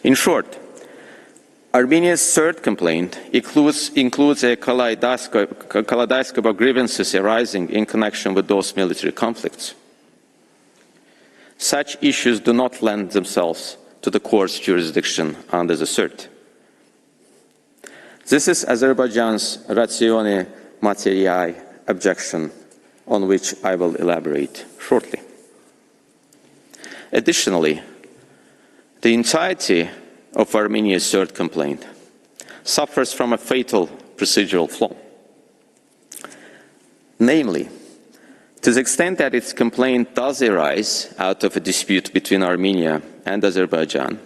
In short, Armenia's third complaint includes a kaleidoscope of grievances arising in connection with those military conflicts. Such issues do not lend themselves to the court's jurisdiction under the cert. This is Azerbaijan's ratione materiae objection, on which I will elaborate shortly. Additionally, the entirety of Armenia's third complaint suffers from a fatal procedural flaw. Namely, to the extent that its complaint does arise out of a dispute between Armenia and Azerbaijan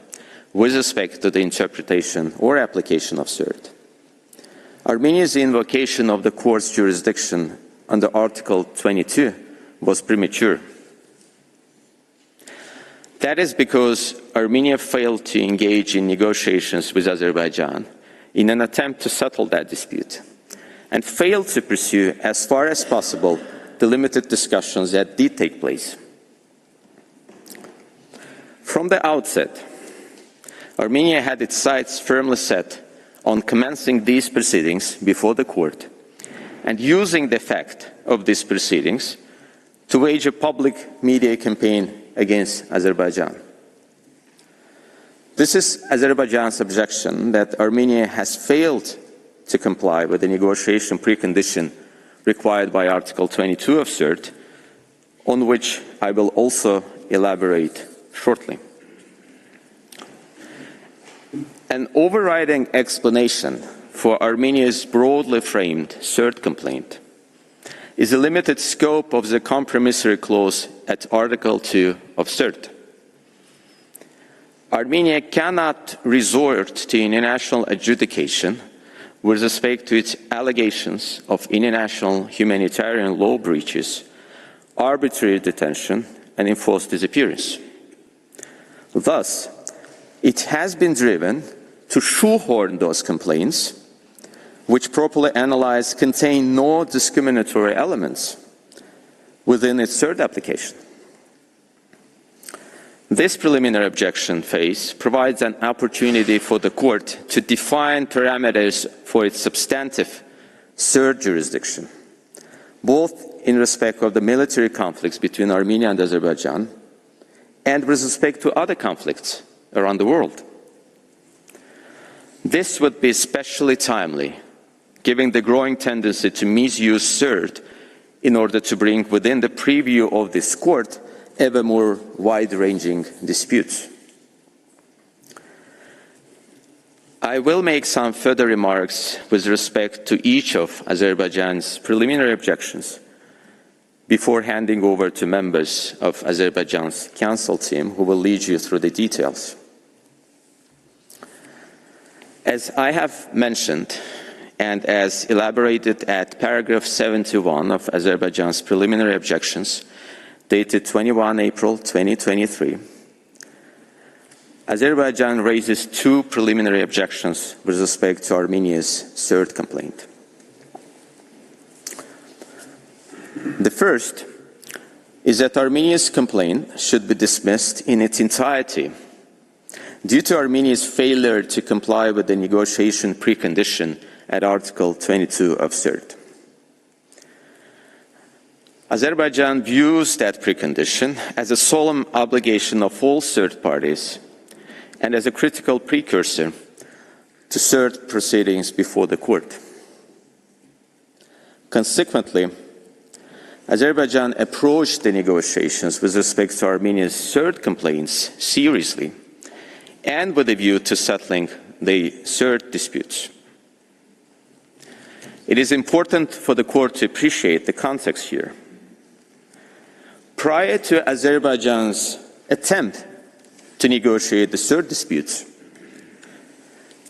with respect to the interpretation or application of cert, Armenia's invocation of the court's jurisdiction under Article 22 was premature. That is because Armenia failed to engage in negotiations with Azerbaijan in an attempt to settle that dispute, and failed to pursue, as far as possible, the limited discussions that did take place. From the outset, Armenia had its sights firmly set on commencing these proceedings before the court and using the fact of these proceedings to wage a public media campaign against Azerbaijan. This is Azerbaijan's objection that Armenia has failed to comply with the negotiation precondition required by Article 22 of CERT, on which I will also elaborate shortly. An overriding explanation for Armenia's broadly framed CERT complaint is the limited scope of the compromissory clause at Article 2 of CERT. Armenia cannot resort to international adjudication with respect to its allegations of international humanitarian law breaches, arbitrary detention, and enforced disappearance. Thus, it has been driven to shoehorn those complaints, which properly analyzed contain no discriminatory elements within its third application. This preliminary objection phase provides an opportunity for the court to define parameters for its substantive third jurisdiction, both in respect of the military conflicts between Armenia and Azerbaijan and with respect to other conflicts around the world. This would be especially timely, given the growing tendency to misuse CERT in order to bring within the preview of this court ever more wide-ranging disputes. I will make some further remarks with respect to each of Azerbaijan's preliminary objections before handing over to members of Azerbaijan's council team who will lead you through the details. As I have mentioned, and as elaborated at paragraph 71 of Azerbaijan's preliminary objections, dated 21 April 2023, Azerbaijan raises two preliminary objections with respect to Armenia's third complaint. The first is that Armenia's complaint should be dismissed in its entirety due to Armenia's failure to comply with the negotiation precondition at Article 22 of CERT. Azerbaijan views that precondition as a solemn obligation of all CERT parties and as a critical precursor to CERT proceedings before the court. Consequently, Azerbaijan approached the negotiations with respect to Armenia's CERT complaints seriously and with a view to settling the CERT disputes. It is important for the court to appreciate the context here. Prior to Azerbaijan's attempt to negotiate the CERT disputes,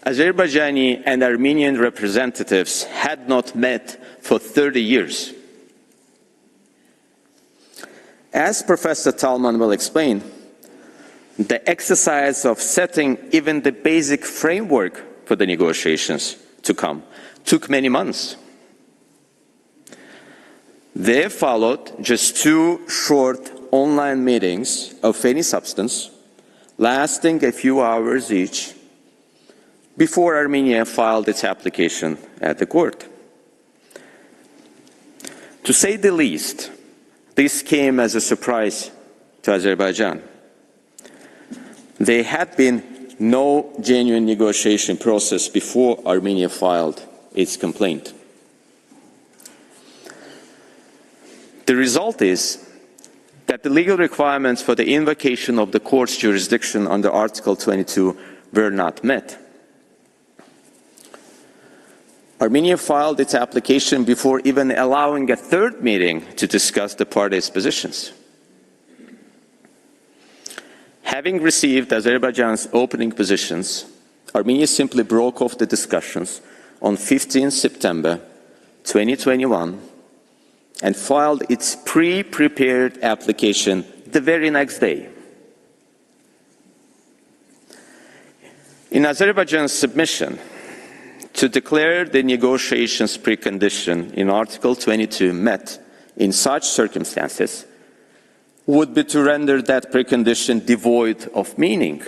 Azerbaijani and Armenian representatives had not met for 30 years. As Professor Talman will explain, the exercise of setting even the basic framework for the negotiations to come took many months. There followed just two short online meetings of any substance, lasting a few hours each, before Armenia filed its application at the court. To say the least, this came as a surprise to Azerbaijan. There had been no genuine negotiation process before Armenia filed its complaint. The result is that the legal requirements for the invocation of the court's jurisdiction under Article 22 were not met. Armenia filed its application before even allowing a third meeting to discuss the parties' positions. Having received Azerbaijan's opening positions, Armenia simply broke off the discussions on 15 September 2021 and filed its pre-prepared application the very next day. In Azerbaijan's submission, to declare the negotiations precondition in Article 22 met in such circumstances would be to render that precondition devoid of meaning.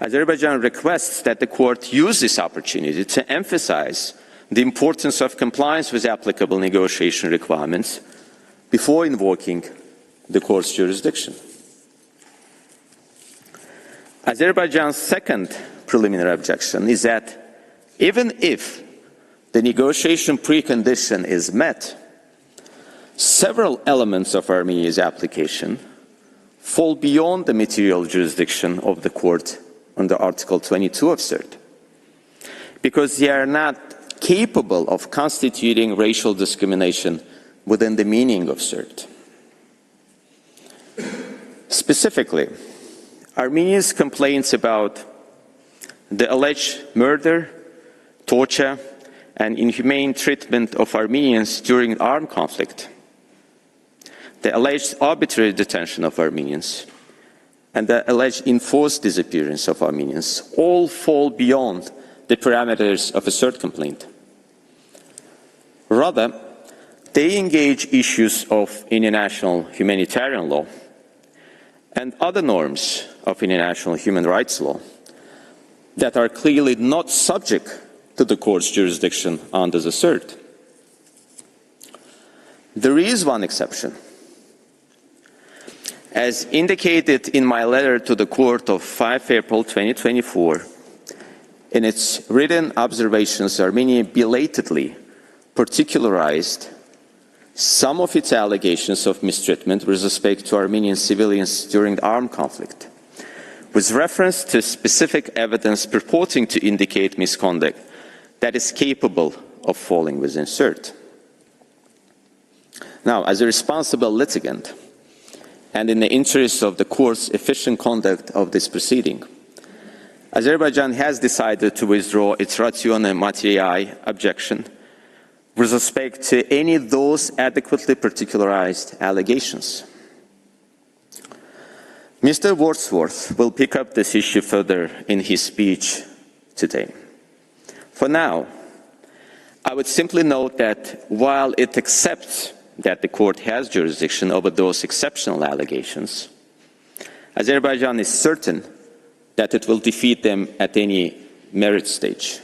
Azerbaijan requests that the court use this opportunity to emphasize the importance of compliance with applicable negotiation requirements before invoking the court's jurisdiction. Azerbaijan's second preliminary objection is that even if the negotiation precondition is met, several elements of Armenia's application fall beyond the material jurisdiction of the court under Article 22 of CERT, because they are not capable of constituting racial discrimination within the meaning of CERT. Specifically, Armenia's complaints about the alleged murder, torture, and inhumane treatment of Armenians during the armed conflict, the alleged arbitrary detention of Armenians, and the alleged enforced disappearance of Armenians all fall beyond the parameters of a CERT complaint. Rather, they engage issues of international humanitarian law and other norms of international human rights law that are clearly not subject to the court's jurisdiction under the CERT. There is one exception. As indicated in my letter to the court of 5 April 2024, in its written observations, Armenia belatedly particularized some of its allegations of mistreatment with respect to Armenian civilians during the armed conflict, with reference to specific evidence purporting to indicate misconduct that is capable of falling within CERT. Now, as a responsible litigant, and in the interest of the court's efficient conduct of this proceeding, Azerbaijan has decided to withdraw its ratione materiae objection with respect to any of those adequately particularized allegations. Mr. Wordsworth will pick up this issue further in his speech today. For now, I would simply note that while it accepts that the court has jurisdiction over those exceptional allegations, Azerbaijan is certain that it will defeat them at any merit stage.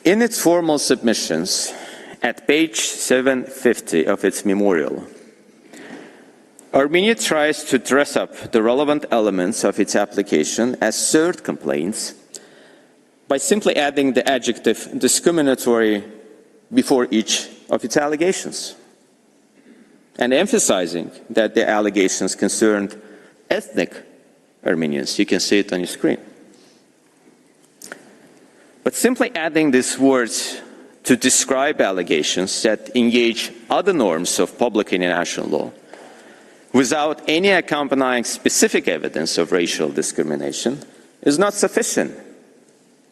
In its formal submissions, at page 750 of its memorial, Armenia tries to dress up the relevant elements of its application as CERT complaints by simply adding the adjective discriminatory before each of its allegations, and emphasizing that the allegations concerned ethnic Armenians. You can see it on your screen. But simply adding these words to describe allegations that engage other norms of public international law without any accompanying specific evidence of racial discrimination is not sufficient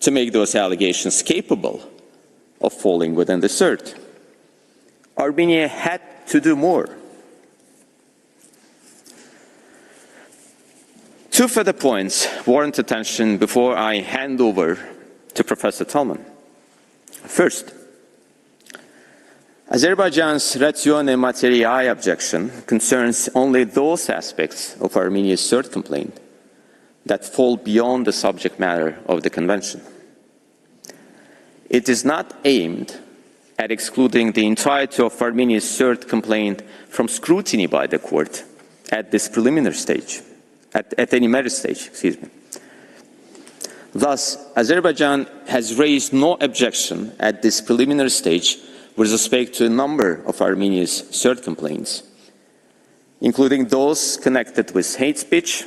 to make those allegations capable of falling within the CERT. Armenia had to do more. Two further points warrant attention before I hand over to Professor Tolman. First, Azerbaijan's ratione materiae objection concerns only those aspects of Armenia's third complaint that fall beyond the subject matter of the Convention. It is not aimed at excluding the entirety of Armenia's third complaint from scrutiny by the court at this preliminary stage, at any merit stage, excuse me. Thus, Azerbaijan has raised no objection at this preliminary stage with respect to a number of Armenia's third complaints, including those connected with hate speech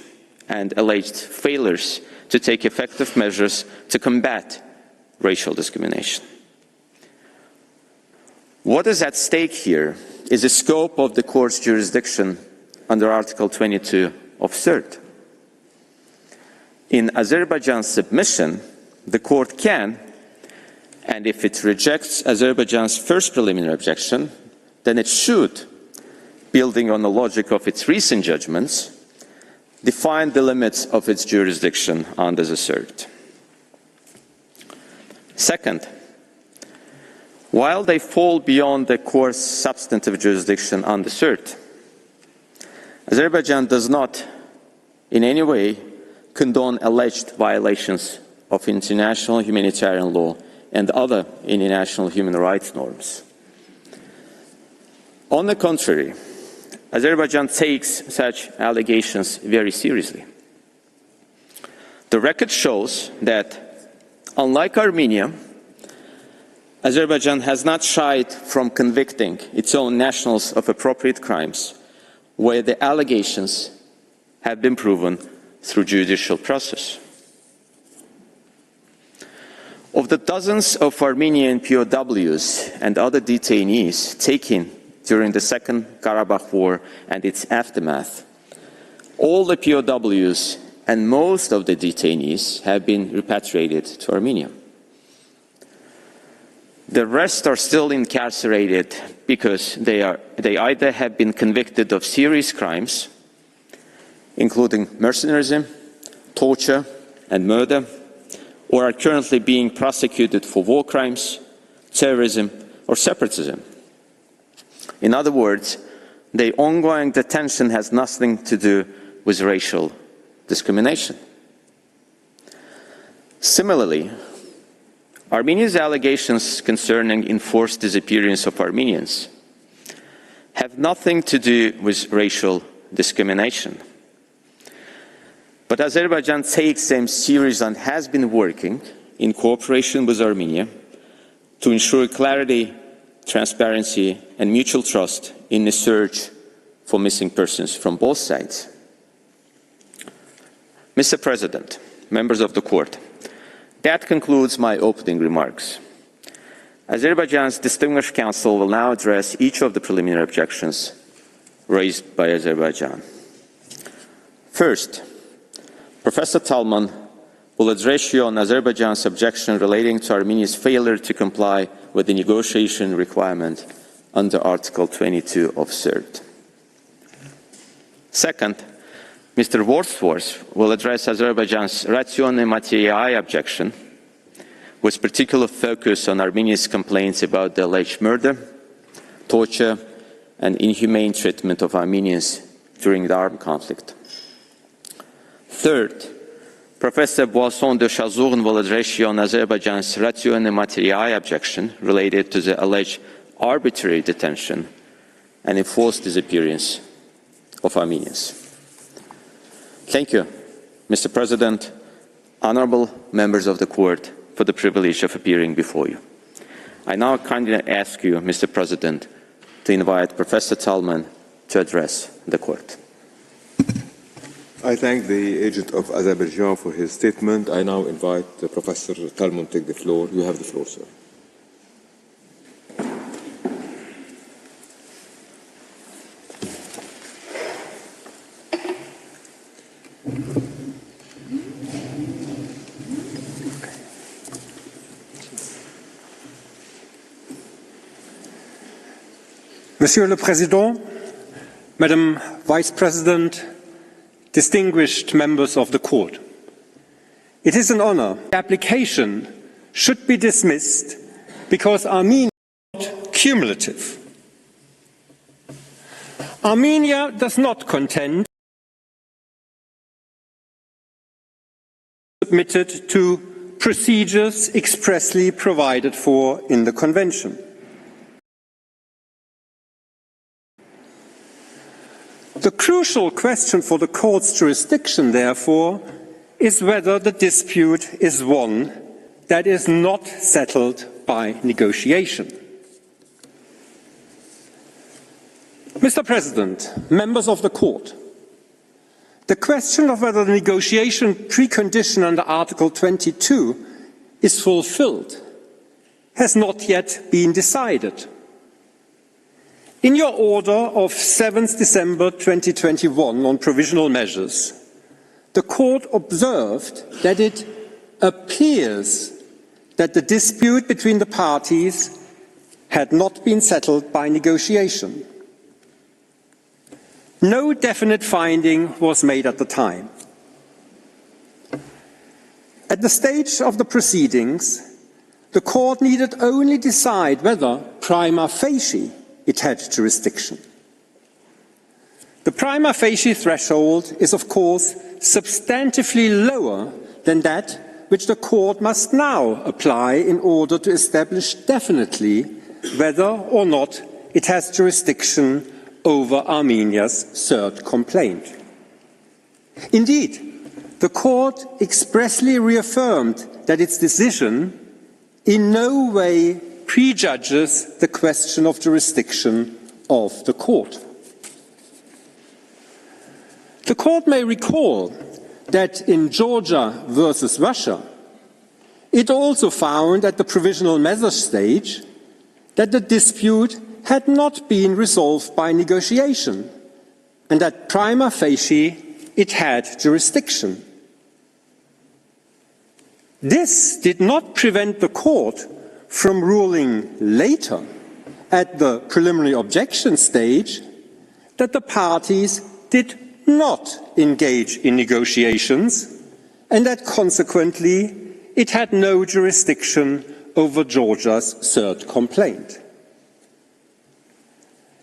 and alleged failures to take effective measures to combat racial discrimination. What is at stake here is the scope of the court's jurisdiction under Article 22 of CERT. In Azerbaijan's submission, the court can, and if it rejects Azerbaijan's first preliminary objection, then it should, building on the logic of its recent judgments, define the limits of its jurisdiction under the CERT. Second, while they fall beyond the court's substantive jurisdiction under CERT, Azerbaijan does not in any way condone alleged violations of international humanitarian law and other international human rights norms. On the contrary, Azerbaijan takes such allegations very seriously. The record shows that, unlike Armenia, Azerbaijan has not shied from convicting its own nationals of appropriate crimes where the allegations have been proven through judicial process. Of the dozens of Armenian POWs and other detainees taken during the Second Karabakh War and its aftermath, all the POWs and most of the detainees have been repatriated to Armenia. The rest are still incarcerated because they either have been convicted of serious crimes, including mercenarism, torture, and murder, or are currently being prosecuted for war crimes, terrorism, or separatism. In other words, their ongoing detention has nothing to do with racial discrimination. Similarly, Armenia's allegations concerning enforced disappearance of Armenians have nothing to do with racial discrimination. But Azerbaijan takes them seriously and has been working in cooperation with Armenia to ensure clarity, transparency, and mutual trust in the search for missing persons from both sides. Mr. President, members of the court, that concludes my opening remarks. Azerbaijan's distinguished counsel will now address each of the preliminary objections raised by Azerbaijan. First, Professor Talman will address you on Azerbaijan's objection relating to Armenia's failure to comply with the negotiation requirement under Article 22 of CERT. Second, Mr. Wordsworth will address Azerbaijan's ratione materiae objection, with particular focus on Armenia's complaints about the alleged murder, torture, and inhumane treatment of Armenians during the armed conflict. Third, Professor Boisson de Chazourne will address you on Azerbaijan's ratione materiae objection related to the alleged arbitrary detention and enforced disappearance of Armenians. Thank you, Mr. President, honorable members of the court, for the privilege of appearing before you. I now kindly ask you, Mr. President, to invite Professor Talman to address the court. I thank the agent of Azerbaijan for his statement. I now invite Professor Talman to take the floor. You have the floor, sir. Monsieur le Président, Madam Vice President, distinguished members of the court. It is an honor. The application should be dismissed because Armenia is not cumulative. Armenia does not contend submitted to procedures expressly provided for in the Convention. The crucial question for the Court's jurisdiction, therefore, is whether the dispute is one that is not settled by negotiation. Mr. President, members of the Court, the question of whether the negotiation precondition under Article 22 is fulfilled has not yet been decided. In your order of 7th December 2021 on provisional measures, the Court observed that it appears that the dispute between the parties had not been settled by negotiation. No definite finding was made at the time. At the stage of the proceedings, the Court needed only decide whether prima facie it had jurisdiction. The prima facie threshold is, of course, substantively lower than that which the Court must now apply in order to establish definitely whether or not it has jurisdiction over Armenia's third complaint. Indeed, the Court expressly reaffirmed that its decision in no way prejudges the question of jurisdiction of the Court. The Court may recall that in Georgia versus Russia, it also found at the provisional measures stage that the dispute had not been resolved by negotiation and that prima facie it had jurisdiction. This did not prevent the Court from ruling later at the preliminary objection stage that the parties did not engage in negotiations and that consequently it had no jurisdiction over Georgia's third complaint.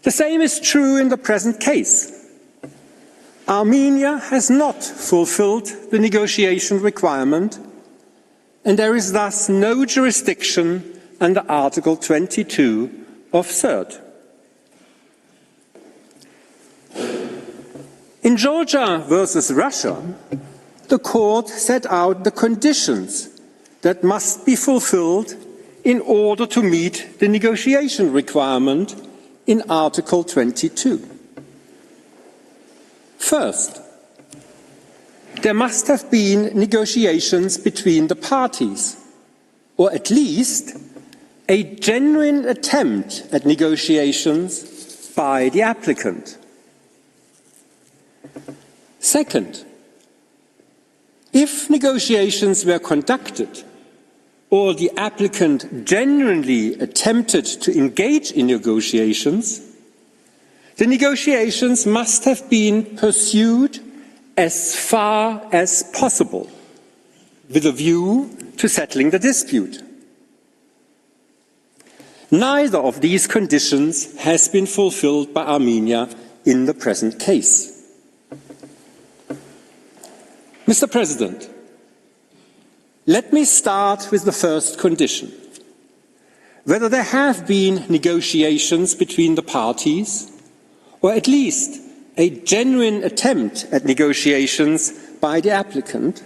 The same is true in the present case. Armenia has not fulfilled the negotiation requirement, and there is thus no jurisdiction under Article 22 of CERT. In Georgia versus Russia, the Court set out the conditions that must be fulfilled in order to meet the negotiation requirement in Article 22. First, there must have been negotiations between the parties, or at least a genuine attempt at negotiations by the applicant. Second, if negotiations were conducted or the applicant genuinely attempted to engage in negotiations, the negotiations must have been pursued as far as possible with a view to settling the dispute. Neither of these conditions has been fulfilled by Armenia in the present case. Mr. President, let me start with the first condition. Whether there have been negotiations between the parties, or at least a genuine attempt at negotiations by the applicant.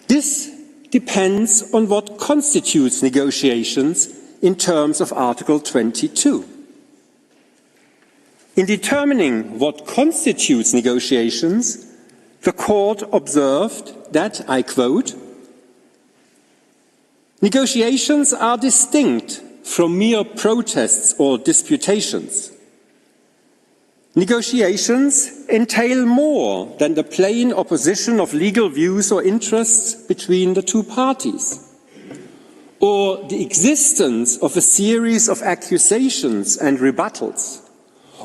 This depends on what constitutes negotiations in terms of Article 22. In determining what constitutes negotiations, the Court observed that, I quote, "Negotiations are distinct from mere protests or disputations. Negotiations entail more than the plain opposition of legal views or interests between the two parties, or the existence of a series of accusations and rebuttals,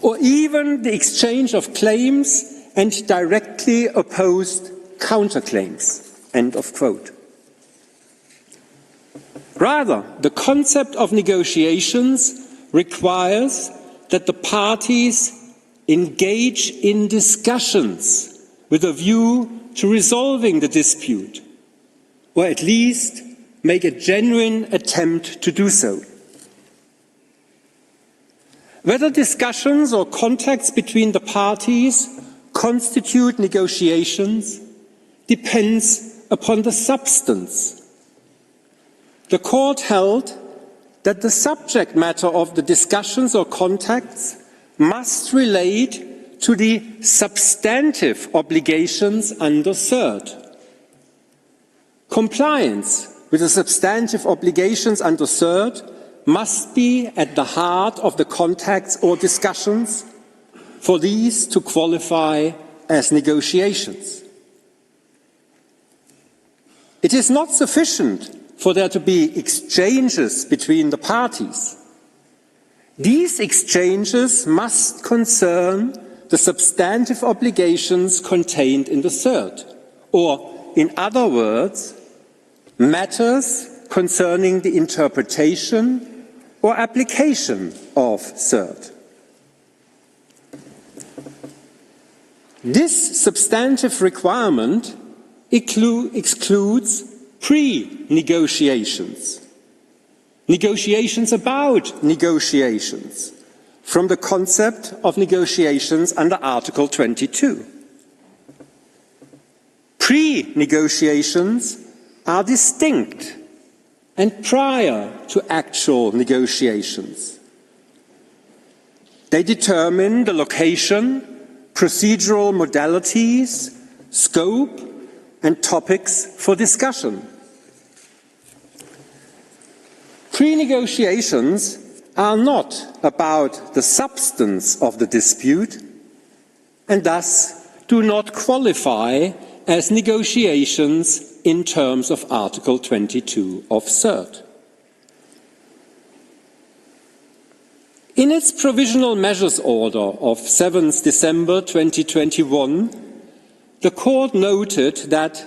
or even the exchange of claims and directly opposed counterclaims." End of quote. Rather, the concept of negotiations requires that the parties engage in discussions with a view to resolving the dispute, or at least make a genuine attempt to do so. Whether discussions or contacts between the parties constitute negotiations depends upon the substance. The court held that the subject matter of the discussions or contacts must relate to the substantive obligations under cert. Compliance with the substantive obligations under cert must be at the heart of the contacts or discussions for these to qualify as negotiations. It is not sufficient for there to be exchanges between the parties. These exchanges must concern the substantive obligations contained in the cert, or, in other words, matters concerning the interpretation or application of cert. This substantive requirement excludes pre-negotiations, negotiations about negotiations, from the concept of negotiations under Article 22. Pre-negotiations are distinct and prior to actual negotiations. They determine the location, procedural modalities, scope, and topics for discussion. Pre-negotiations are not about the substance of the dispute and thus do not qualify as negotiations in terms of Article 22 of CERT. In its Provisional Measures Order of 7th December 2021, the Court noted that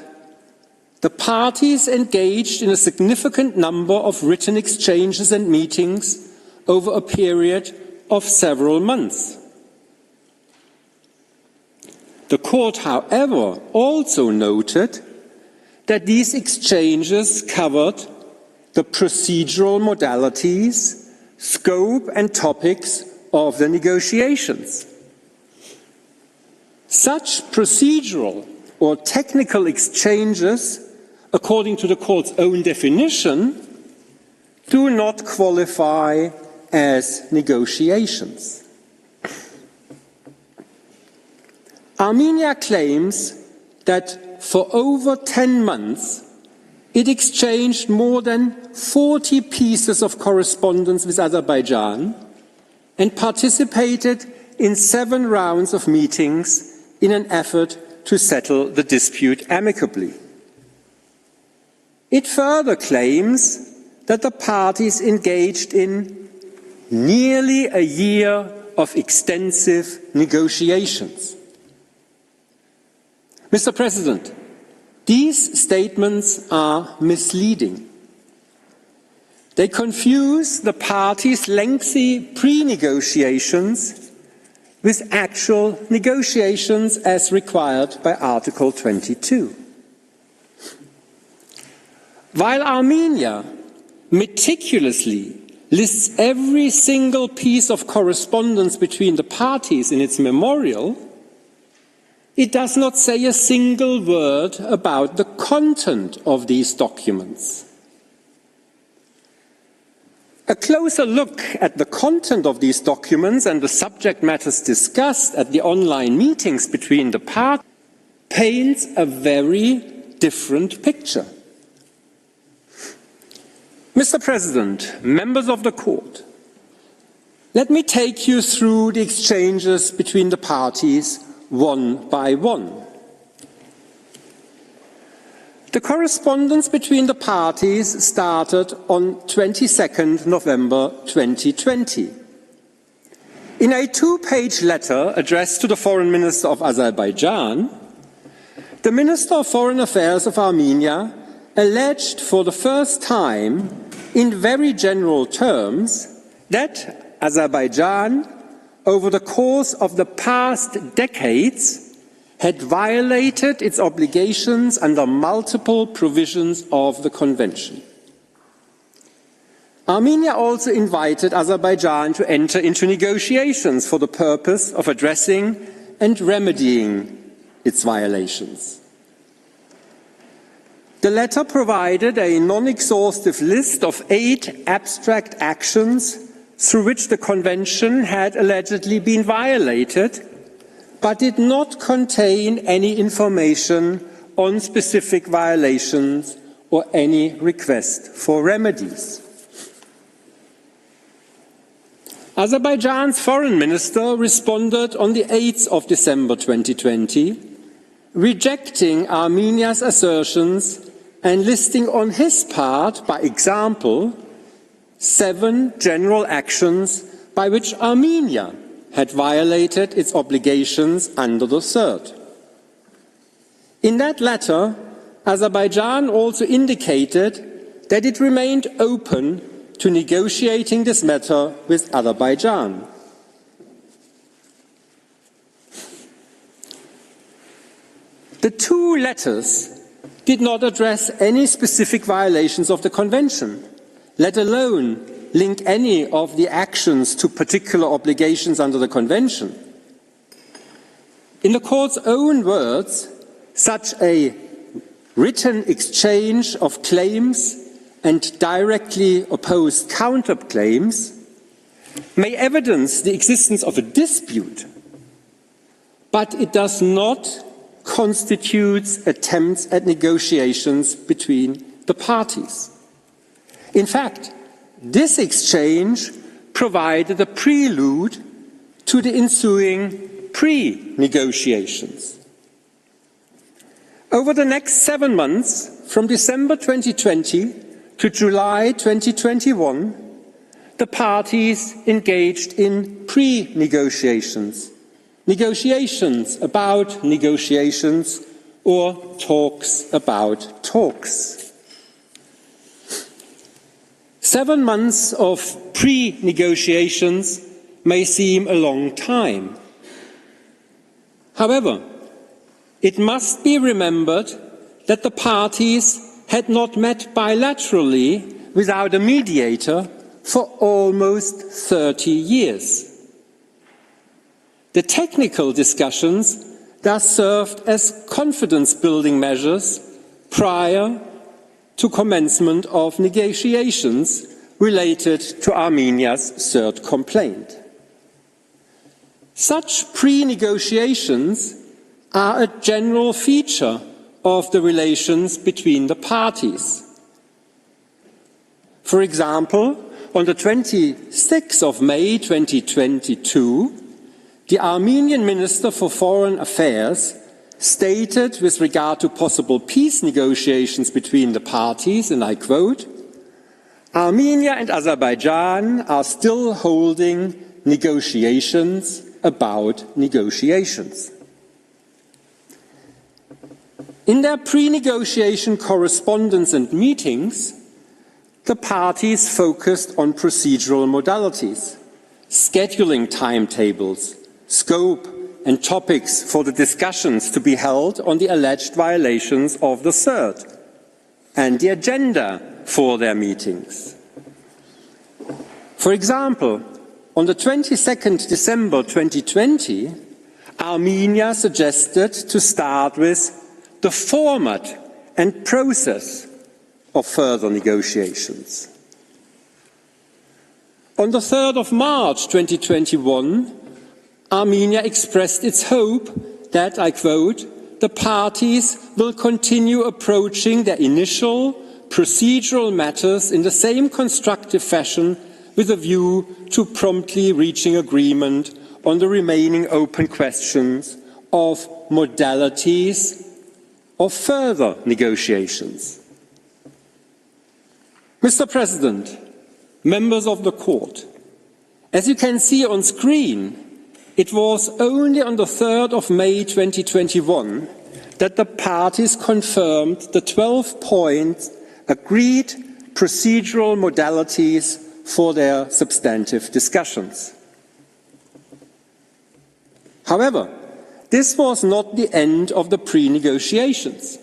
the parties engaged in a significant number of written exchanges and meetings over a period of several months. The Court, however, also noted that these exchanges covered the procedural modalities, scope and topics of the negotiations. Such procedural or technical exchanges, according to the Court's own definition, do not qualify as negotiations. Armenia claims that for over 10 months it exchanged more than 40 pieces of correspondence with Azerbaijan and participated in 7 rounds of meetings in an effort to settle the dispute amicably. It further claims that the parties engaged in nearly a year of extensive negotiations. Mr. President, these statements are misleading. They confuse the parties' lengthy pre-negotiations with actual negotiations as required by Article 22. While Armenia meticulously lists every single piece of correspondence between the parties in its memorial, it does not say a single word about the content of these documents. A closer look at the content of these documents and the subject matters discussed at the online meetings between the parties paints a very different picture. Mr. President, members of the Court, let me take you through the exchanges between the parties one by one. The correspondence between the parties started on 22nd November 2020. In a 2-page letter addressed to the Foreign Minister of Azerbaijan, the Minister of Foreign Affairs of Armenia alleged for the first time in very general terms that Azerbaijan, over the course of the past decades, had violated its obligations under multiple provisions of the Convention. Armenia also invited Azerbaijan to enter into negotiations for the purpose of addressing and remedying its violations. The letter provided a non-exhaustive list of 8 abstract actions through which the Convention had allegedly been violated, but did not contain any information on specific violations or any request for remedies. Azerbaijan's foreign minister responded on the 8th of December 2020, rejecting Armenia's assertions and listing on his part, by example, 7 general actions by which Armenia had violated its obligations under the Third. In that letter, Azerbaijan also indicated that it remained open to negotiating this matter with Azerbaijan. The 2 letters did not address any specific violations of the Convention, let alone link any of the actions to particular obligations under the Convention. In the Court's own words, such a written exchange of claims and directly opposed counterclaims may evidence the existence of a dispute, but it does not constitute attempts at negotiations between the parties. In fact, this exchange provided a prelude to the ensuing pre-negotiations. Over the next 7 months, from December 2020 to July 2021, the parties engaged in pre-negotiations, negotiations about negotiations, or talks about talks. 7 months of pre-negotiations may seem a long time. However, it must be remembered that the parties had not met bilaterally without a mediator for almost 30 years. The technical discussions thus served as confidence-building measures prior to commencement of negotiations related to Armenia's third complaint. Such pre-negotiations are a general feature of the relations between the parties. For example, on the 26th of May 2022, the Armenian Minister for Foreign Affairs stated with regard to possible peace negotiations between the parties, and I quote, "Armenia and Azerbaijan are still holding negotiations about negotiations." In their pre-negotiation correspondence and meetings, the parties focused on procedural modalities, scheduling timetables, scope and topics for the discussions to be held on the alleged violations of the Third, and the agenda for their meetings. For example, on the 22nd December 2020, Armenia suggested to start with the format and process of further negotiations. On the 3rd of March 2021, Armenia expressed its hope that, I quote, "the parties will continue approaching their initial procedural matters in the same constructive fashion with a view to promptly reaching agreement on the remaining open questions of modalities of further negotiations." Mr. President, members of the Court, as you can see on screen, it was only on the 3rd of May 2021 that the parties confirmed the 12 points agreed procedural modalities for their substantive discussions. However, this was not the end of the pre-negotiations.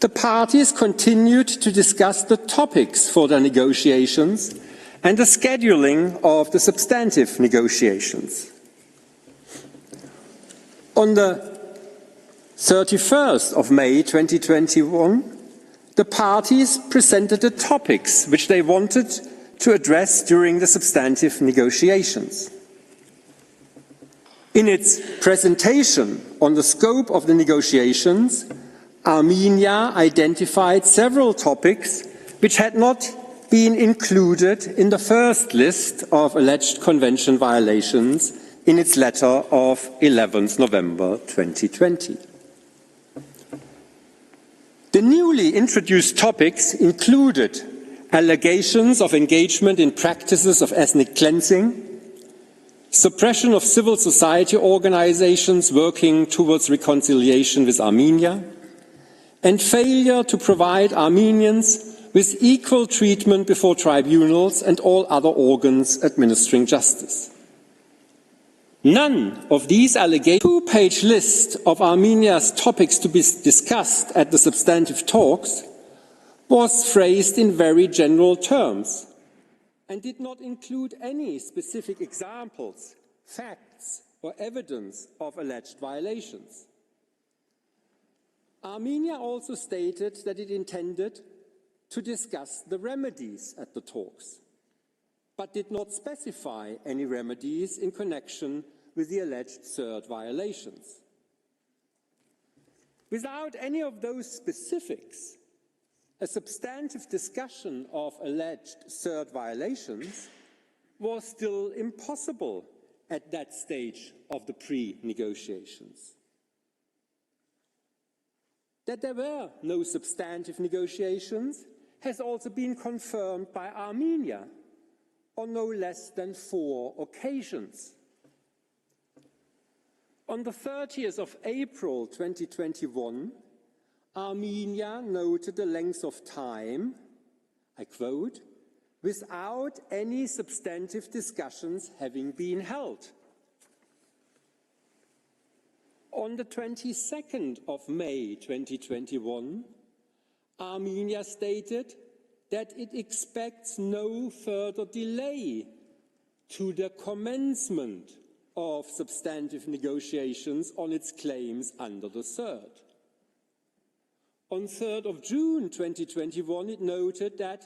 The parties continued to discuss the topics for the negotiations and the scheduling of the substantive negotiations. On the 31st of May 2021, the parties presented the topics which they wanted to address during the substantive negotiations. In its presentation on the scope of the negotiations, Armenia identified several topics which had not been included in the first list of alleged convention violations in its letter of 11th November 2020. The newly introduced topics included allegations of engagement in practices of ethnic cleansing, suppression of civil society organizations working towards reconciliation with Armenia, and failure to provide Armenians with equal treatment before tribunals and all other organs administering justice. None of these allegations, two-page list of Armenia's topics to be discussed at the substantive talks, was phrased in very general terms and did not include any specific examples, facts, or evidence of alleged violations. Armenia also stated that it intended to discuss the remedies at the talks, but did not specify any remedies in connection with the alleged third violations. Without any of those specifics, a substantive discussion of alleged third violations was still impossible at that stage of the pre-negotiations. That there were no substantive negotiations has also been confirmed by Armenia on no less than 4 occasions. On the 30th of April 2021, Armenia noted the length of time, I quote, without any substantive discussions having been held. On the 22nd of May 2021, Armenia stated that it expects no further delay to the commencement of substantive negotiations on its claims under the third. On 3rd of June 2021, it noted that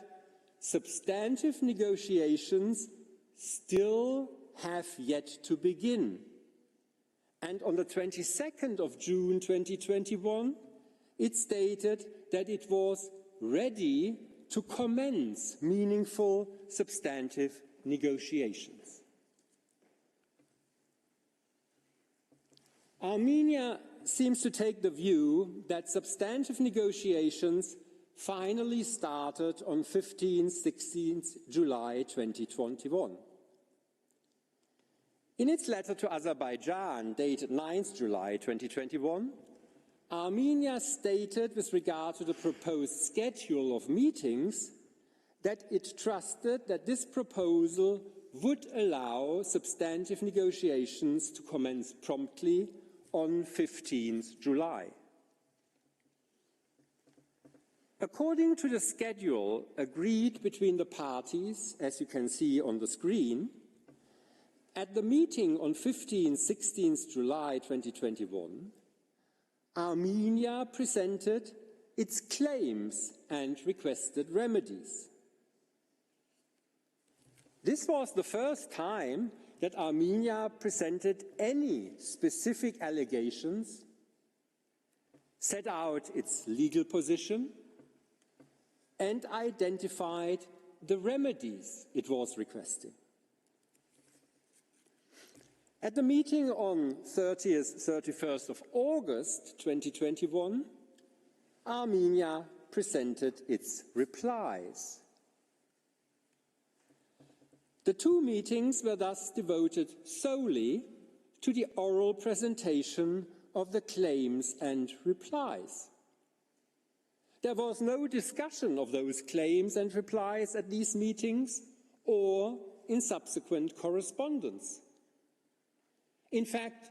substantive negotiations still have yet to begin. And on the 22nd of June 2021, it stated that it was ready to commence meaningful substantive negotiations. Armenia seems to take the view that substantive negotiations finally started on 15-16 July 2021. In its letter to Azerbaijan, dated 9th July 2021, Armenia stated with regard to the proposed schedule of meetings that it trusted that this proposal would allow substantive negotiations to commence promptly on 15th July. According to the schedule agreed between the parties, as you can see on the screen, at the meeting on 15-16 July 2021, Armenia presented its claims and requested remedies. This was the first time that Armenia presented any specific allegations, set out its legal position, and identified the remedies it was requesting. At the meeting on 31st of August 2021, Armenia presented its replies. The two meetings were thus devoted solely to the oral presentation of the claims and replies. There was no discussion of those claims and replies at these meetings or in subsequent correspondence. In fact,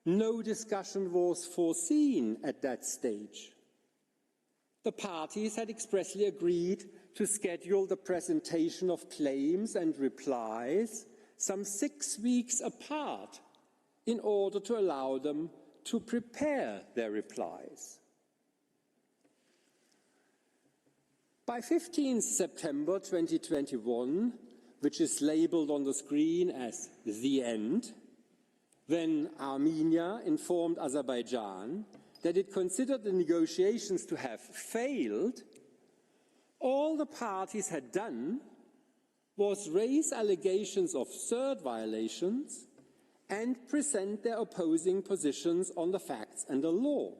no discussion was foreseen at that stage. The parties had expressly agreed to schedule the presentation of claims and replies some 6 weeks apart in order to allow them to prepare their replies. By 15 September 2021, which is labeled on the screen as the end, when Armenia informed Azerbaijan that it considered the negotiations to have failed, all the parties had done was raise allegations of third violations and present their opposing positions on the facts and the law.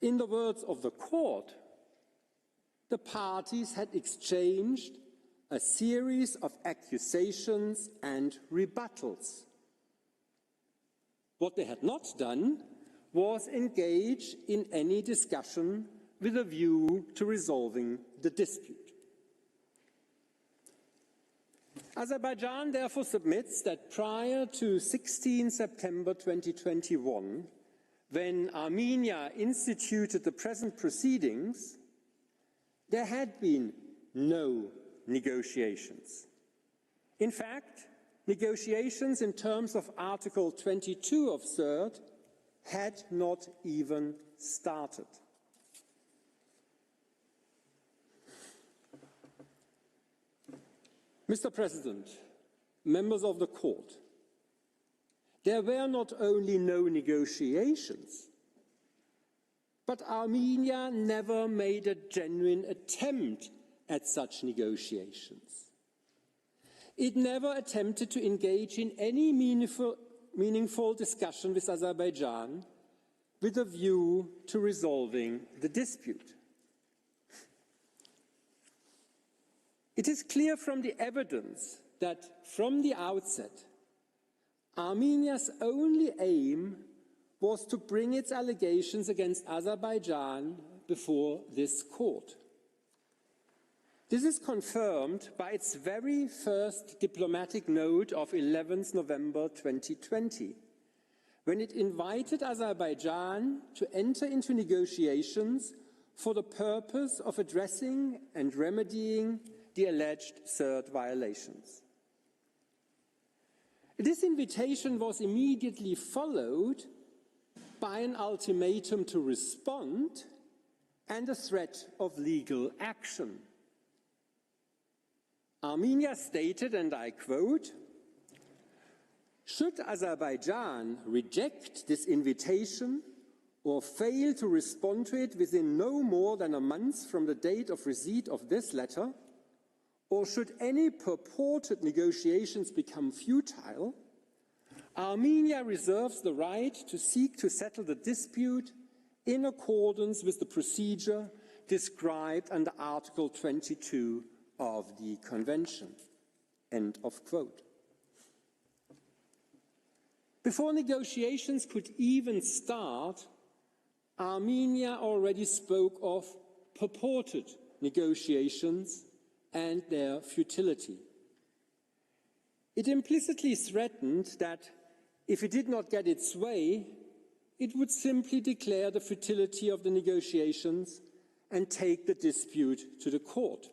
In the words of the court, the parties had exchanged a series of accusations and rebuttals. What they had not done was engage in any discussion with a view to resolving the dispute. Azerbaijan therefore submits that prior to 16 September 2021, when Armenia instituted the present proceedings, there had been no negotiations. In fact, negotiations in terms of Article 22 of CERT had not even started. Mr. President, members of the court, there were not only no negotiations, but Armenia never made a genuine attempt at such negotiations. It never attempted to engage in any meaningful discussion with Azerbaijan with a view to resolving the dispute. It is clear from the evidence that from the outset, Armenia's only aim was to bring its allegations against Azerbaijan before this court. This is confirmed by its very first diplomatic note of 11 November 2020, when it invited Azerbaijan to enter into negotiations for the purpose of addressing and remedying the alleged third violations. This invitation was immediately followed by an ultimatum to respond and a threat of legal action. Armenia stated, and I quote, "Should Azerbaijan reject this invitation or fail to respond to it within no more than a month from the date of receipt of this letter, or should any purported negotiations become futile, Armenia reserves the right to seek to settle the dispute in accordance with the procedure described under Article 22 of the Convention." End of quote. Before negotiations could even start, Armenia already spoke of purported negotiations and their futility. It implicitly threatened that if it did not get its way, it would simply declare the futility of the negotiations and take the dispute to the court.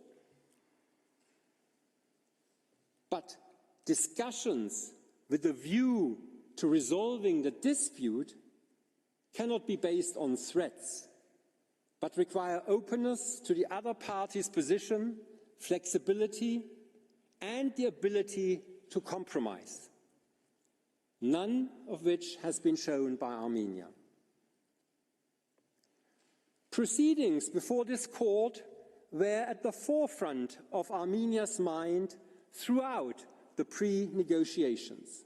But discussions with a view to resolving the dispute cannot be based on threats, but require openness to the other party's position, flexibility, and the ability to compromise, none of which has been shown by Armenia. Proceedings before this court were at the forefront of Armenia's mind throughout the pre-negotiations.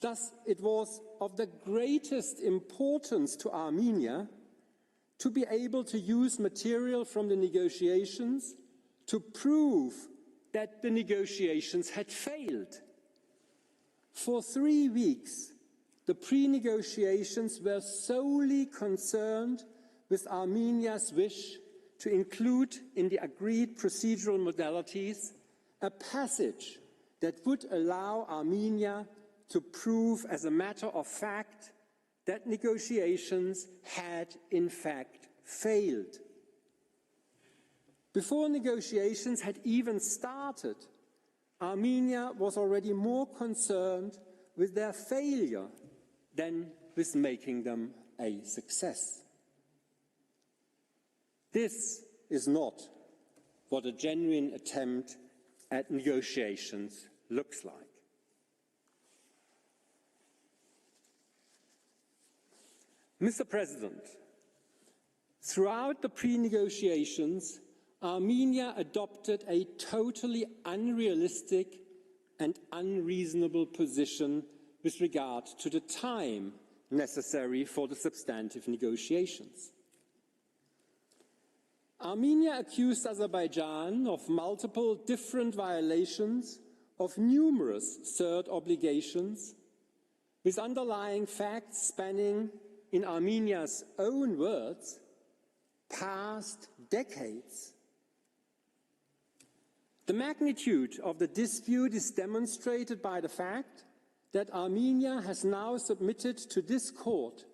Thus, it was of the greatest importance to Armenia to be able to use material from the negotiations to prove that the negotiations had failed. For 3 weeks, the pre-negotiations were solely concerned with Armenia's wish to include in the agreed procedural modalities a passage that would allow Armenia to prove as a matter of fact that negotiations had in fact failed. Before negotiations had even started, Armenia was already more concerned with their failure than with making them a success. This is not what a genuine attempt at negotiations looks like. Mr. President, throughout the pre-negotiations, Armenia adopted a totally unrealistic and unreasonable position with regard to the time necessary for the substantive negotiations. Armenia accused Azerbaijan of multiple different violations of numerous third obligations, with underlying facts spanning, in Armenia's own words, past decades. The magnitude of the dispute is demonstrated by the fact that Armenia has now submitted to this court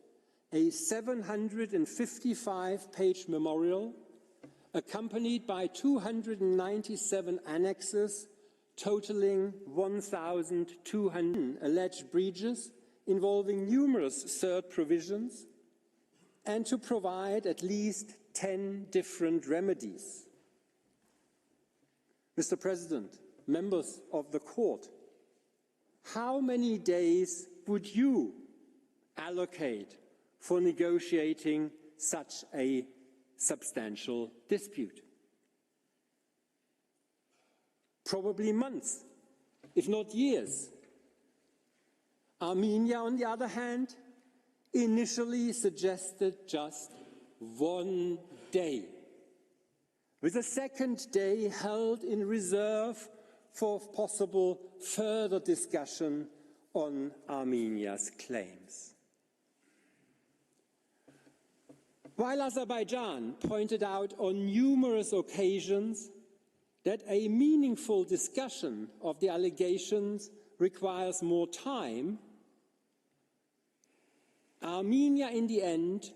a 755-page memorial accompanied by 297 annexes totaling 1,200 alleged breaches involving numerous third provisions, and to provide at least 10 different remedies. Mr. President, members of the court, how many days would you allocate for negotiating such a substantial dispute? Probably months, if not years. Armenia, on the other hand, initially suggested just 1 day, with a second day held in reserve for possible further discussion on Armenia's claims. While Azerbaijan pointed out on numerous occasions that a meaningful discussion of the allegations requires more time, Armenia in the end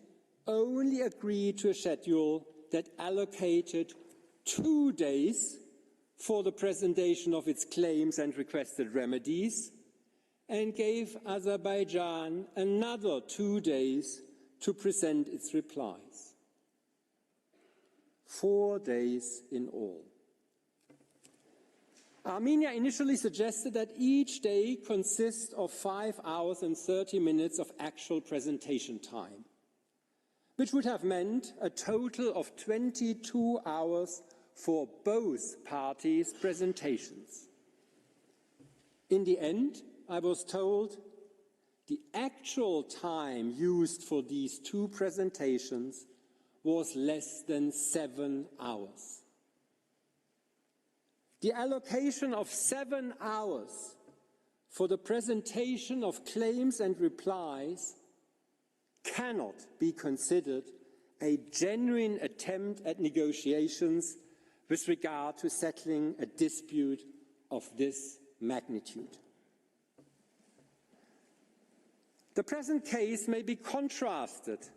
only agreed to a schedule that allocated 2 days for the presentation of its claims and requested remedies, and gave Azerbaijan another 2 days to present its replies. 4 days in all. Armenia initially suggested that each day consists of 5 hours and 30 minutes of actual presentation time, which would have meant a total of 22 hours for both parties' presentations. In the end, I was told the actual time used for these 2 presentations was less than 7 hours. The allocation of 7 hours for the presentation of claims and replies cannot be considered a genuine attempt at negotiations with regard to settling a dispute of this magnitude. The present case may be contrasted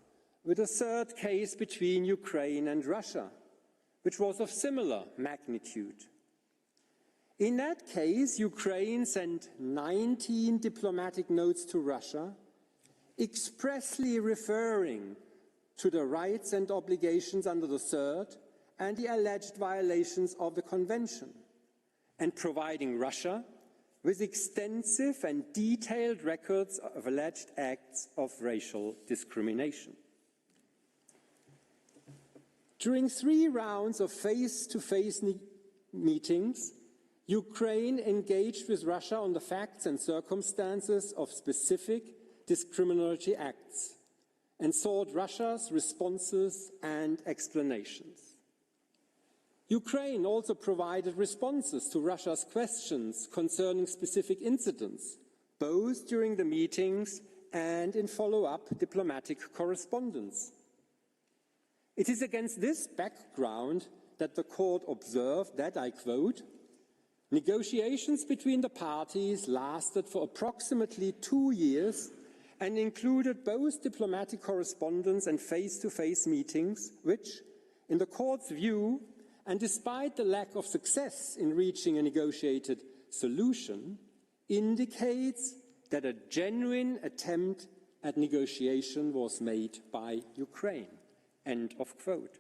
with a third case between Ukraine and Russia, which was of similar magnitude. In that case, Ukraine sent 19 diplomatic notes to Russia, expressly referring to the rights and obligations under the Third and the alleged violations of the Convention, and providing Russia with extensive and detailed records of alleged acts of racial discrimination. During 3 rounds of face-to-face meetings, Ukraine engaged with Russia on the facts and circumstances of specific discriminatory acts and sought Russia's responses and explanations. Ukraine also provided responses to Russia's questions concerning specific incidents, both during the meetings and in follow-up diplomatic correspondence. It is against this background that the court observed that, I quote, negotiations between the parties lasted for approximately 2 years and included both diplomatic correspondence and face-to-face meetings, which, in the court's view, and despite the lack of success in reaching a negotiated solution, indicates that a genuine attempt at negotiation was made by Ukraine. End of quote.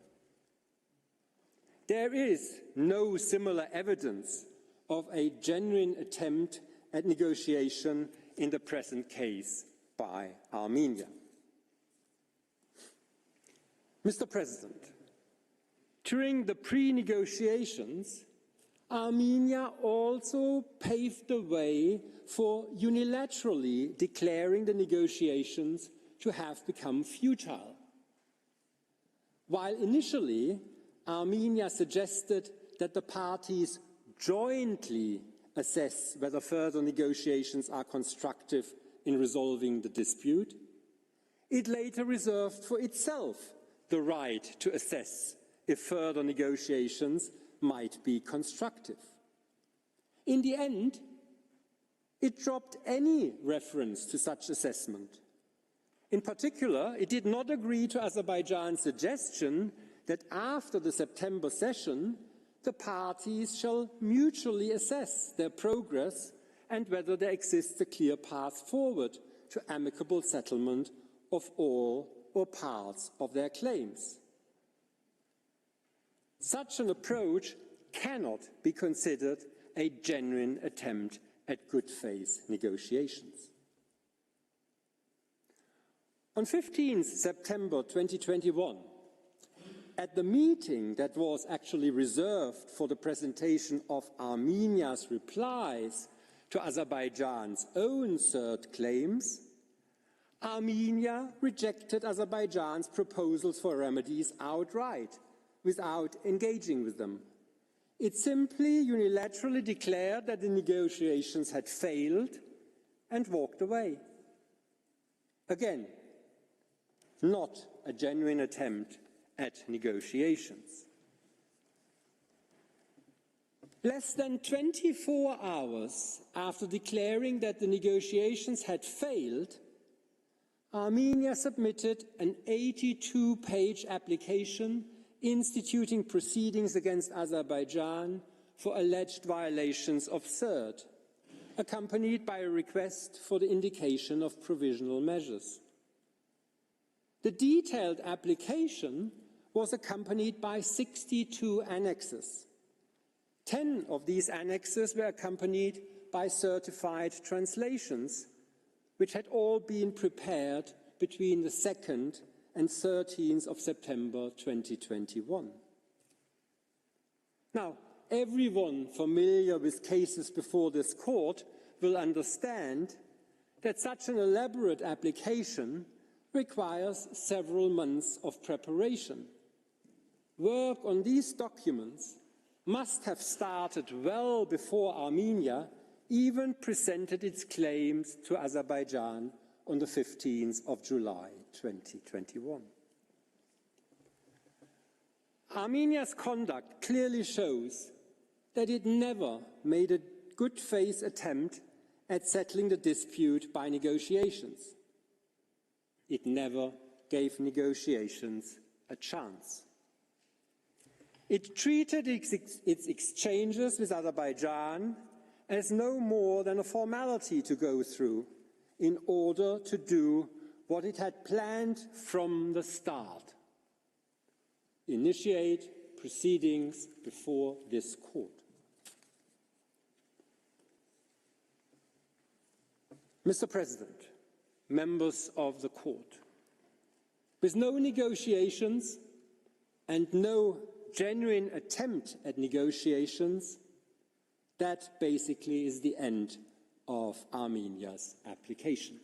There is no similar evidence of a genuine attempt at negotiation in the present case by Armenia. Mr. President, during the pre-negotiations, Armenia also paved the way for unilaterally declaring the negotiations to have become futile. While initially Armenia suggested that the parties jointly assess whether further negotiations are constructive in resolving the dispute, it later reserved for itself the right to assess if further negotiations might be constructive. In the end, it dropped any reference to such assessment. In particular, it did not agree to Azerbaijan's suggestion that after the September session, the parties shall mutually assess their progress and whether there exists a clear path forward to amicable settlement of all or parts of their claims. Such an approach cannot be considered a genuine attempt at good faith negotiations. On 15 September 2021, at the meeting that was actually reserved for the presentation of Armenia's replies to Azerbaijan's own third claims, Armenia rejected Azerbaijan's proposals for remedies outright, without engaging with them. It simply unilaterally declared that the negotiations had failed and walked away. Again, not a genuine attempt at negotiations. Less than 24 hours after declaring that the negotiations had failed, Armenia submitted an 82-page application instituting proceedings against Azerbaijan for alleged violations of third, accompanied by a request for the indication of provisional measures. The detailed application was accompanied by 62 annexes. 10 of these annexes were accompanied by certified translations, which had all been prepared between the 2nd and 13th of September 2021. Now, everyone familiar with cases before this court will understand that such an elaborate application requires several months of preparation. Work on these documents must have started well before Armenia even presented its claims to Azerbaijan on the 15th of July 2021. Armenia's conduct clearly shows that it never made a good faith attempt at settling the dispute by negotiations. It never gave negotiations a chance. It treated its exchanges with Azerbaijan as no more than a formality to go through in order to do what it had planned from the start: initiate proceedings before this court. Mr. President, members of the court, with no negotiations and no genuine attempt at negotiations, that basically is the end of Armenia's application.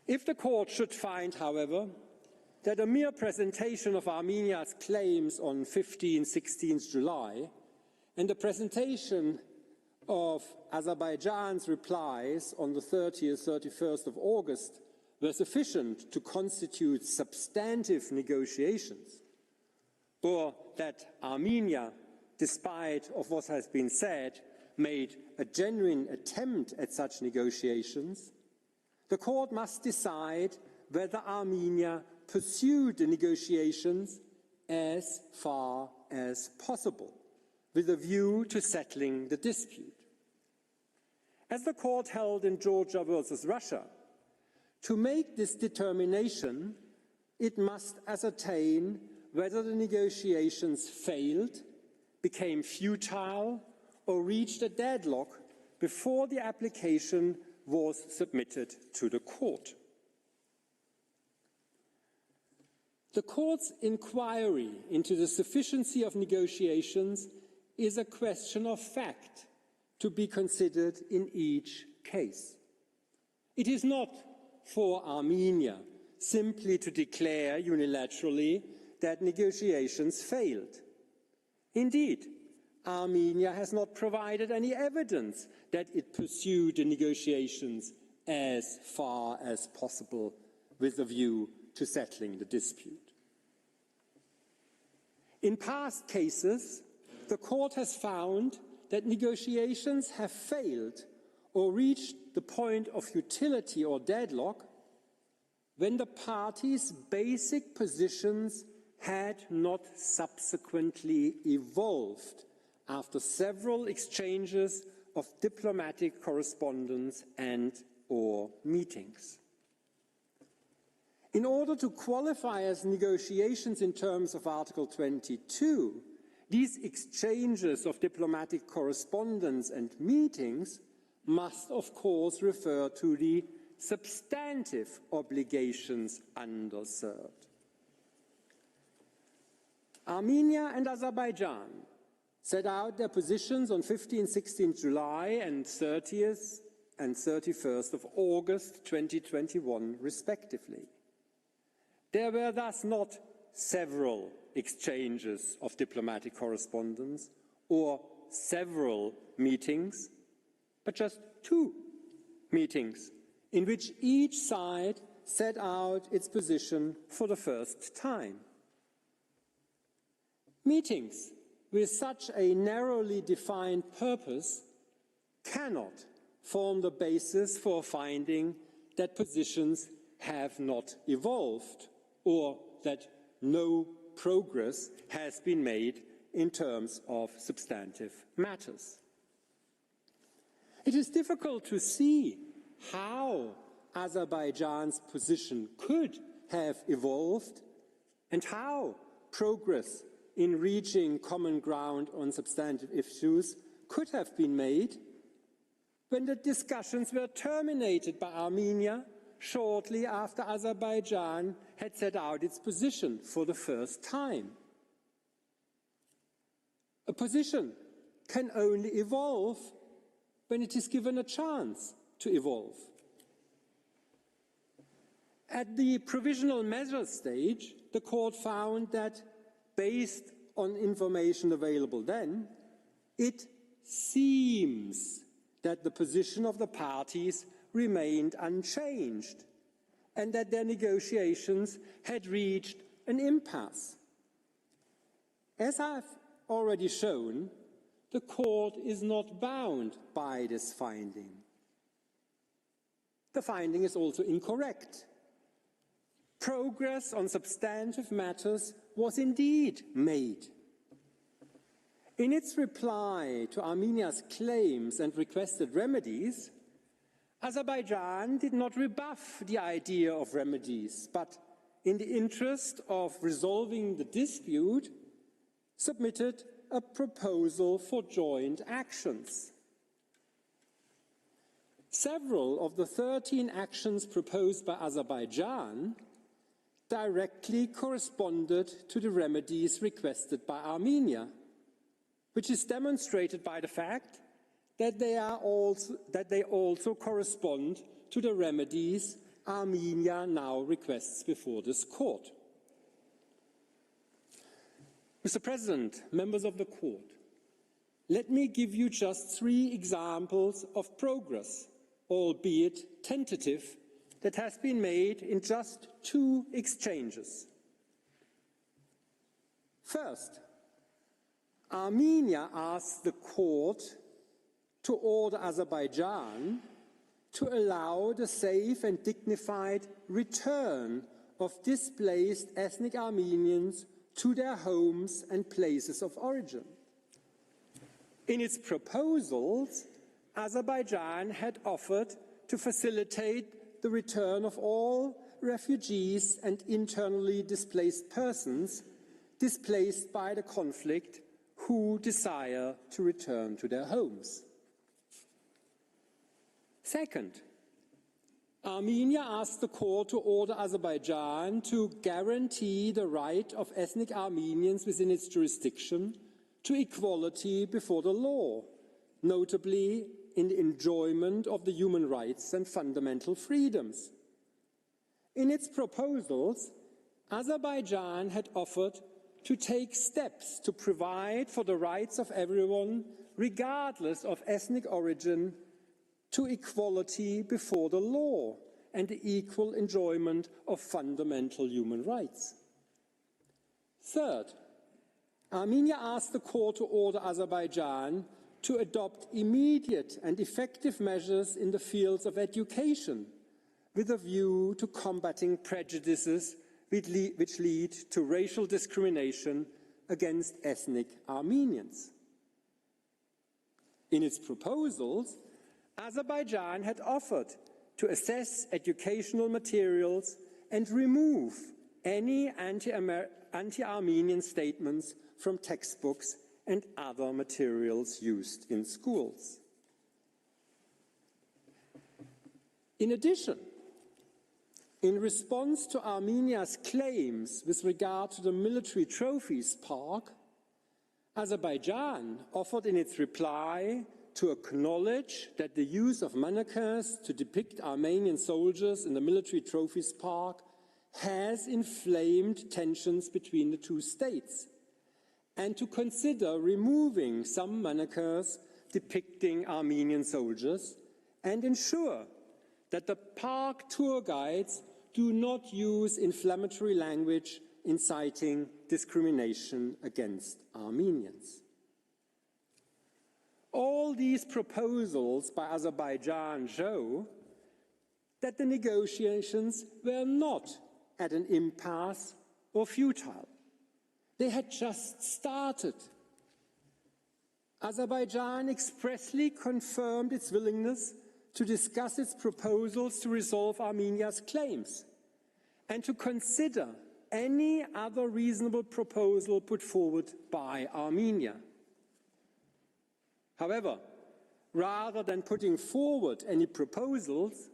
If the court should find, however, that a mere presentation of Armenia's claims on 15-16 July and the presentation of Azerbaijan's replies on the 30th, 31st of August were sufficient to constitute substantive negotiations, or that Armenia, despite of what has been said, made a genuine attempt at such negotiations, the court must decide whether Armenia pursued the negotiations as far as possible, with a view to settling the dispute. As the court held in Georgia versus Russia, to make this determination, it must ascertain whether the negotiations failed, became futile, or reached a deadlock before the application was submitted to the court. The court's inquiry into the sufficiency of negotiations is a question of fact to be considered in each case. It is not for Armenia simply to declare unilaterally that negotiations failed. Indeed, Armenia has not provided any evidence that it pursued the negotiations as far as possible with a view to settling the dispute. In past cases, the court has found that negotiations have failed or reached the point of futility or deadlock when the parties' basic positions had not subsequently evolved after several exchanges of diplomatic correspondence and/or meetings. In order to qualify as negotiations in terms of Article 22, these exchanges of diplomatic correspondence and meetings must, of course, refer to the substantive obligations under CERT. Armenia and Azerbaijan set out their positions on 15th, 16th July and 30th and 31st of August 2021, respectively. There were thus not several exchanges of diplomatic correspondence or several meetings, but just 2 meetings in which each side set out its position for the first time. Meetings with such a narrowly defined purpose cannot form the basis for finding that positions have not evolved or that no progress has been made in terms of substantive matters. It is difficult to see how Azerbaijan's position could have evolved and how progress in reaching common ground on substantive issues could have been made when the discussions were terminated by Armenia shortly after Azerbaijan had set out its position for the first time. A position can only evolve when it is given a chance to evolve. At the provisional measures stage, the court found that, based on information available then, it seems that the position of the parties remained unchanged and that their negotiations had reached an impasse. As I've already shown, the court is not bound by this finding. The finding is also incorrect. Progress on substantive matters was indeed made. In its reply to Armenia's claims and requested remedies, Azerbaijan did not rebuff the idea of remedies, but in the interest of resolving the dispute, submitted a proposal for joint actions. Several of the 13 actions proposed by Azerbaijan directly corresponded to the remedies requested by Armenia, which is demonstrated by the fact that they also correspond to the remedies Armenia now requests before this court. Mr. President, members of the court, Let me give you just 3 examples of progress, albeit tentative, that has been made in just 2 exchanges. First, Armenia asked the court to order Azerbaijan to allow the safe and dignified return of displaced ethnic Armenians to their homes and places of origin. In its proposals, Azerbaijan had offered to facilitate the return of all refugees and internally displaced persons displaced by the conflict who desire to return to their homes. Second, Armenia asked the court to order Azerbaijan to guarantee the right of ethnic Armenians within its jurisdiction to equality before the law, notably in the enjoyment of the human rights and fundamental freedoms. In its proposals, Azerbaijan had offered to take steps to provide for the rights of everyone, regardless of ethnic origin, to equality before the law and the equal enjoyment of fundamental human rights. Third, Armenia asked the court to order Azerbaijan to adopt immediate and effective measures in the fields of education with a view to combating prejudices which lead to racial discrimination against ethnic Armenians. In its proposals, Azerbaijan had offered to assess educational materials and remove any anti-Armenian statements from textbooks and other materials used in schools. In addition, in response to Armenia's claims with regard to the military trophies park, Azerbaijan offered in its reply to acknowledge that the use of monikers to depict Armenian soldiers in the military trophies park has inflamed tensions between the 2 states, and to consider removing some monikers depicting Armenian soldiers and ensure that the park tour guides do not use inflammatory language inciting discrimination against Armenians. All these proposals by Azerbaijan show that the negotiations were not at an impasse or futile. They had just started. Azerbaijan expressly confirmed its willingness to discuss its proposals to resolve Armenia's claims and to consider any other reasonable proposal put forward by Armenia. However, rather than putting forward any proposals,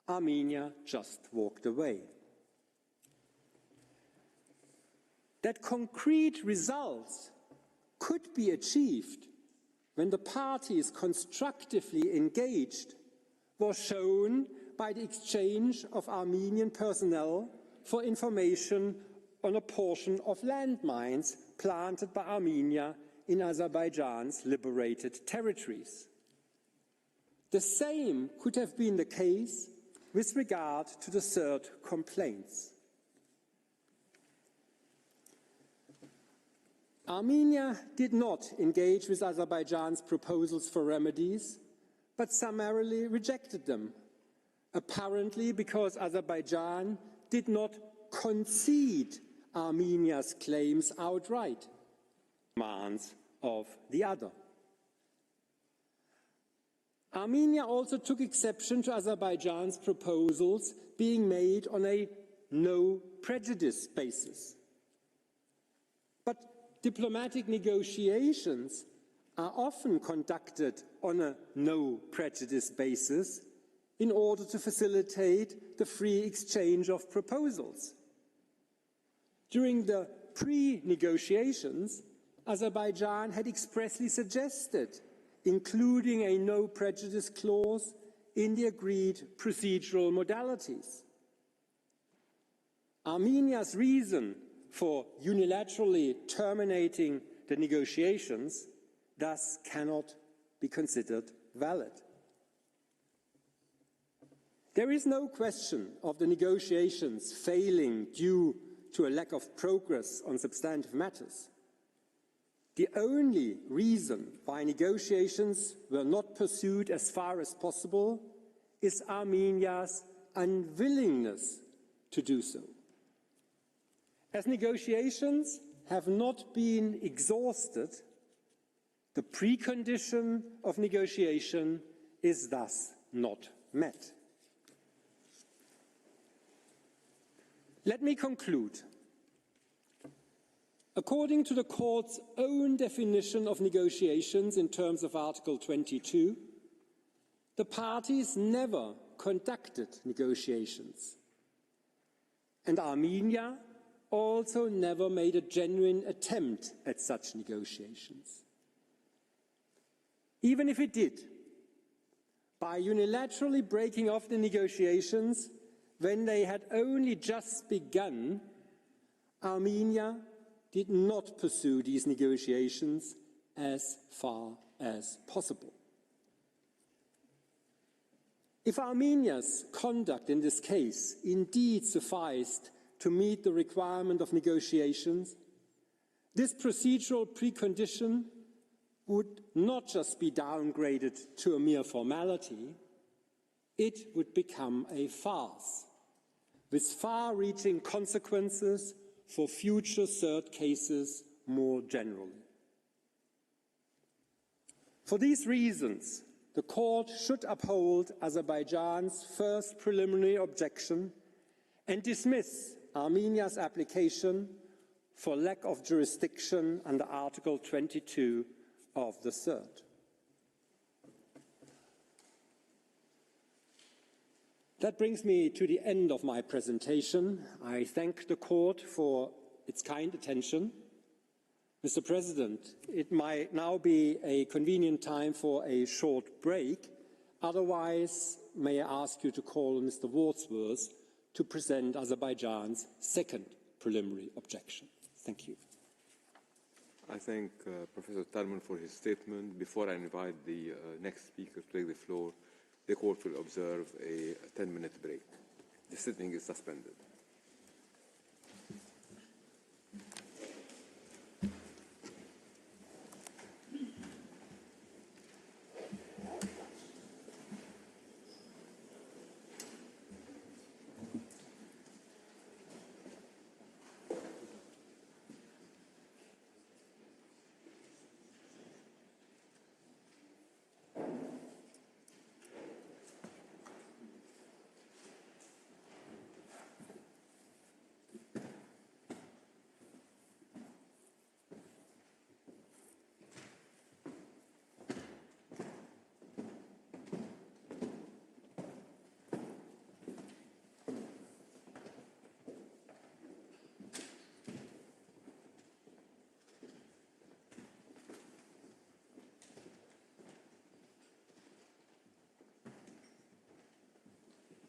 Armenia just walked away. That concrete results could be achieved when the parties constructively engaged was shown by the exchange of Armenian personnel for information on a portion of landmines planted by Armenia in Azerbaijan's liberated territories. The same could have been the case with regard to the third complaints. Armenia did not engage with Azerbaijan's proposals for remedies, but summarily rejected them, apparently because Azerbaijan did not concede Armenia's claims outright, demands of the other. Armenia also took exception to Azerbaijan's proposals being made on a no prejudice basis. But diplomatic negotiations are often conducted on a no prejudice basis in order to facilitate the free exchange of proposals. During the pre-negotiations, Azerbaijan had expressly suggested including a no prejudice clause in the agreed procedural modalities. Armenia's reason for unilaterally terminating the negotiations thus cannot be considered valid. There is no question of the negotiations failing due to a lack of progress on substantive matters. The only reason why negotiations were not pursued as far as possible is Armenia's unwillingness to do so. As negotiations have not been exhausted, the precondition of negotiation is thus not met. Let me conclude. According to the Court's own definition of negotiations in terms of Article 22, the parties never conducted negotiations, and Armenia also never made a genuine attempt at such negotiations. Even if it did, by unilaterally breaking off the negotiations when they had only just begun, Armenia did not pursue these negotiations as far as possible. If Armenia's conduct in this case indeed sufficed to meet the requirement of negotiations, this procedural precondition would not just be downgraded to a mere formality, it would become a farce with far-reaching consequences for future third cases more generally. For these reasons, the Court should uphold Azerbaijan's first preliminary objection and dismiss Armenia's application for lack of jurisdiction under Article 22 of the Third. That brings me to the end of my presentation. I thank the Court for its kind attention. Mr. President, it might now be a convenient time for a short break. Otherwise, may I ask you to call on Mr. Wordsworth to present Azerbaijan's second preliminary objection. Thank you. I thank Professor Talman for his statement. Before I invite the next speaker to take the floor, the Court will observe a 10-minute break. The sitting is suspended.